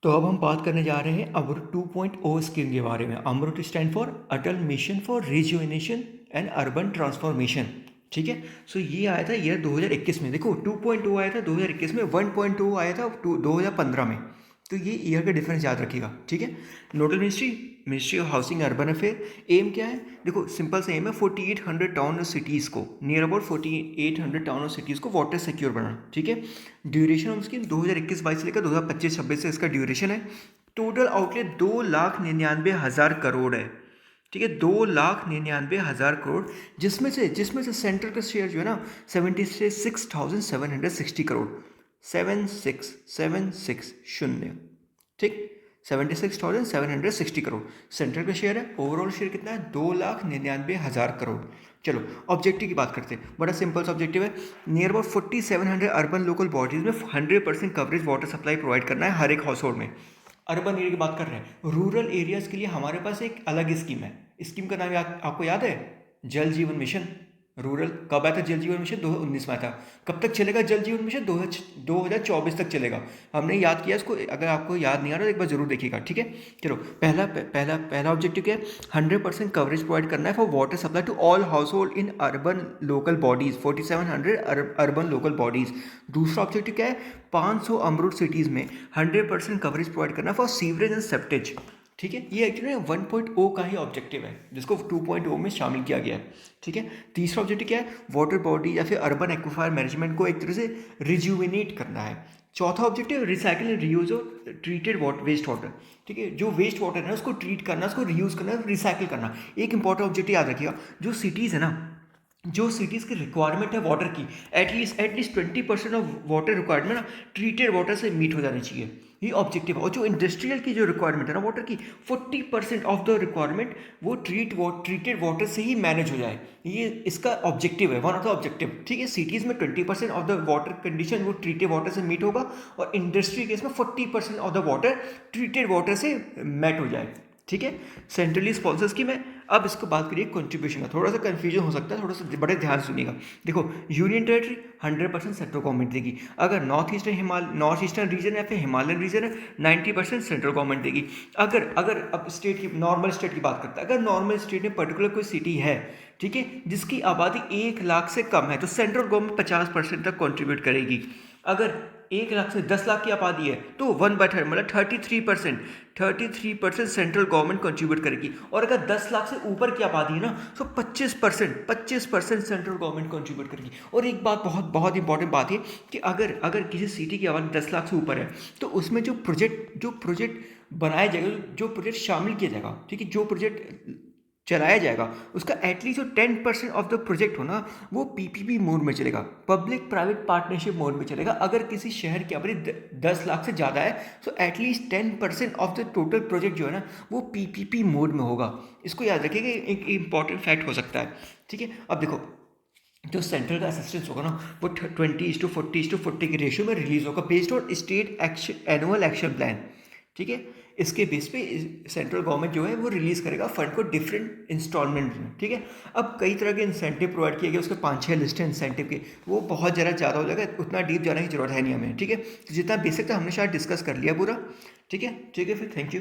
तो अब हम बात करने जा रहे हैं अमृत 2.0 स्कीम के बारे में। AMRUT stand for Atal mission for rejuvenation and urban transformation. ठीक है। सो ये आया था ईयर 2021 में। देखो 2.0 आया था 2021 में, 1.0 आया था 2015 में। तो ये ईयर का डिफरेंस याद रखिएगा। ठीक है। Nodal ministry, ministry of housing urban affair. M क्या है? देखो सिंपल सा एम है 4800 टाउन और सिटीज़ को, नियर अबाउट 4800 टाउन और सिटीज़ को वाटर सिक्योर बनाना। ठीक है। ड्यूरेशन ऑफ स्कीम 2021-22 से लेकर 2025-26 से इसका ड्यूरेशन है। टोटल आउटलेट 2,99,000 करोड़ है। ठीक है, 2,99,000 करोड़, जिसमें से सेंट्रल का शेयर जो है ना 76,760 करोड़, 76,760। ठीक, 76,760 करोड़ सेंट्रल का शेयर है। ओवरऑल शेयर कितना है? 2,99,000 करोड़। चलो ऑब्जेक्टिव की बात करते हैं। बड़ा सिंपल सा ऑब्जेक्टिव है। Near about 4700 urban local bodies में 100% कवरेज वाटर सप्लाई प्रोवाइड करना है हर एक हाउस होल्ड में। अर्बन एरिया की बात कर रहे हैं। रूरल एरियाज़ के लिए हमारे पास एक अलग स्कीम है। स्कीम का नाम आपको याद है? जल जीवन मिशन। रूरल कब आया था जल जीवन मिशन? 2019 में आया था। कब तक चलेगा जल जीवन मिशन? 2024 तक चलेगा। हमने याद किया इसको, अगर आपको याद नहीं आ रहा तो एक बार जरूर देखिएगा। ठीक है। चलो पहला पहला पहला ऑब्जेक्टिव क्या है? 100% कवरेज प्रोवाइड करना है for water supply to all household in urban local bodies, 4700 urban local bodies. दूसरा ऑब्जेक्टिव क्या है? 500 अमरूट सिटीज़ में 100% कवरेज प्रोवाइड करना फॉर सीवरेज एंड सेप्टेज। ठीक है। ये एक्चुअली 1.0 का ही ऑब्जेक्टिव है जिसको 2.0 में शामिल किया गया है। ठीक है। तीसरा ऑब्जेक्टिव क्या है? वाटर बॉडी या फिर अर्बन एक्वाफायर मैनेजमेंट को एक तरह से रिज्यूविनेट करना है। चौथा objective recycle and reuse of treated waste water. ठीक है, जो वेस्ट वाटर है ना उसको ट्रीट करना, उसको रीयूज करना, रिसाइकिल करना। एक इंपॉर्टेंट ऑब्जेक्टिव याद रखिएगा, जो सिटीज़ है ना, जो सिटीज़ की रिक्वायरमेंट है वाटर की, एटलीस्ट 20% ऑफ वाटर रिक्वायरमेंट ना ट्रीटेड वाटर से मीट हो जानी चाहिए। ये ऑब्जेक्टिव है। और जो इंडस्ट्रियल की जो रिक्वायरमेंट है ना वाटर की, 40% ऑफ द रिक्वायरमेंट वो ट्रीटेड वाटर से ही मैनेज हो जाए। ये इसका ऑब्जेक्टिव है, वन ऑफ द ऑब्जेक्टिव। ठीक है। सिटीज़ में 20% ऑफ द वाटर कंडीशन वो ट्रीटेड वाटर से मीट होगा, और इंडस्ट्री केस में 40% of the water treated water से मेट हो जाए। ठीक है। सेंट्रली स्पॉन्सर स्कीम है। अब इसको बात करिए कंट्रीब्यूशन का। थोड़ा सा कंफ्यूजन हो सकता है, थोड़ा सा बड़े ध्यान सुनिएगा। देखो यूनियन टेरिटरी 100% सेंट्रल गवर्नमेंट देगी। अगर नॉर्थ ईस्टर्न रीजन है फिर हिमालयन रीजन है, 90% सेंट्रल गवर्नमेंट देगी। अगर अगर अब स्टेट की, नॉर्मल स्टेट की बात करते हैं, अगर नॉर्मल स्टेट में पर्टिकुलर कोई सिटी है, ठीक है, जिसकी आबादी 1 लाख से कम है, तो सेंट्रल गवर्नमेंट 50% तक कॉन्ट्रीब्यूट करेगी। अगर 1 लाख से 10 लाख की आबादी है तो 1/3 मतलब 33% सेंट्रल गवर्नमेंट कंट्रीब्यूट करेगी। और अगर 10 लाख से ऊपर की आबादी है ना तो 25% सेंट्रल गवर्नमेंट कंट्रीब्यूट करेगी। और एक बात बहुत बहुत इंपॉर्टेंट बात है कि अगर अगर किसी सिटी की आबादी 10 लाख से ऊपर है तो उसमें जो प्रोजेक्ट बनाया जाएगा, जो प्रोजेक्ट शामिल किया जाएगा, ठीक है, जो प्रोजेक्ट चलाया जाएगा, उसका एटलीस्ट जो 10% ऑफ द प्रोजेक्ट हो ना वो पीपीपी मोड में चलेगा, पब्लिक प्राइवेट पार्टनरशिप मोड में चलेगा। अगर किसी शहर की आबादी 10 लाख से ज़्यादा है तो at least 10% of the total project जो है ना वो पीपीपी मोड में होगा। इसको याद रखिएगा, एक इंपॉर्टेंट फैक्ट हो सकता है। ठीक है। अब देखो जो सेंट्रल का असिस्टेंस होगा ना वो 20:40:40 के रेशियो में रिलीज होगा based on state action annual action plan. ठीक है। इसके बेस पे सेंट्रल गवर्नमेंट जो है वो रिलीज़ करेगा फंड को डिफरेंट इंस्टॉलमेंट में। ठीक है। अब कई तरह के इंसेंटिव प्रोवाइड किए गए, उसके 5-6 लिस्ट है इंसेंटिव के, वो बहुत ज़्यादा हो जाएगा, उतना डीप जाने की जरूरत है नहीं हमें। ठीक है। तो जितना बेसिक था हमने शायद डिस्कस कर लिया पूरा। ठीक है। ठीक है, फिर थैंक यू।